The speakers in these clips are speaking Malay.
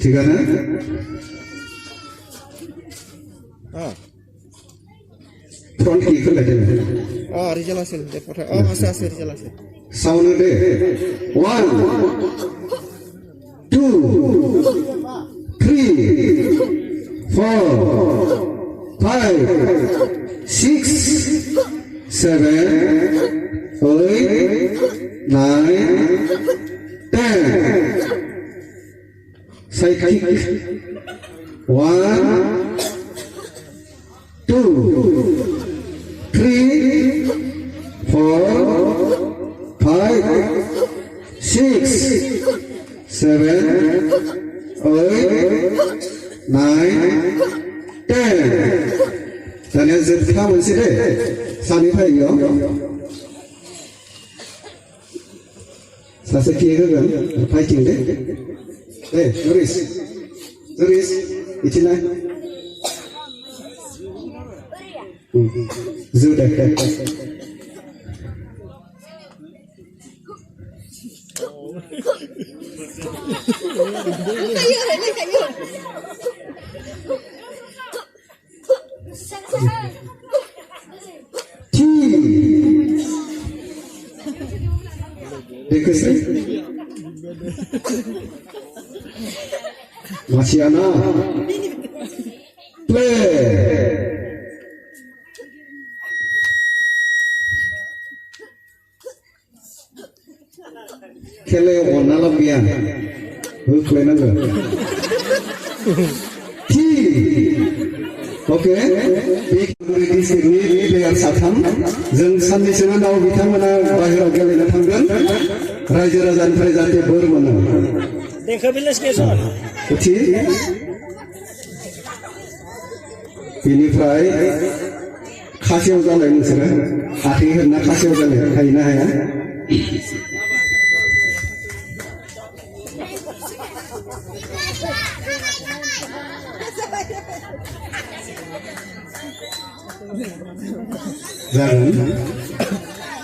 Tiga-nya. Front key ke lagi. Rijalasin. Masih rijalasin. Sound deh. 1, 2, 3, 4, 5, 6, 7, 8, 9, 10. Side kick. 1, 2, 3, 4, 5, 6, 7, 8, 9, 10. Dan yang zirka mesti deh. Sani payo. Sasa kira kan? Fighting deh. Zoris, ichina. Zudah. Dekesri. Masih anak. Play. Kele warna lebihan. Play naga. T. Oke. Di sini player satham. Jeng sandi sini nau bitang mana bahira gelena tanggan. Raja Rajan jati bor mana. Dekha bilas keson. T. Ini fry. Khasiau jalan nusra. Akhir na khasiau jalan. Kaina ya.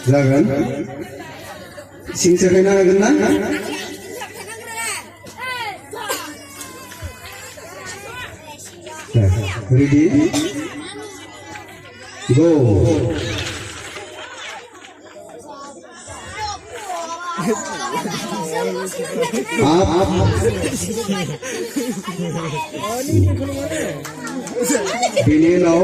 Jangan. Sing sekena gena. Ready? Go. Up. Ini now.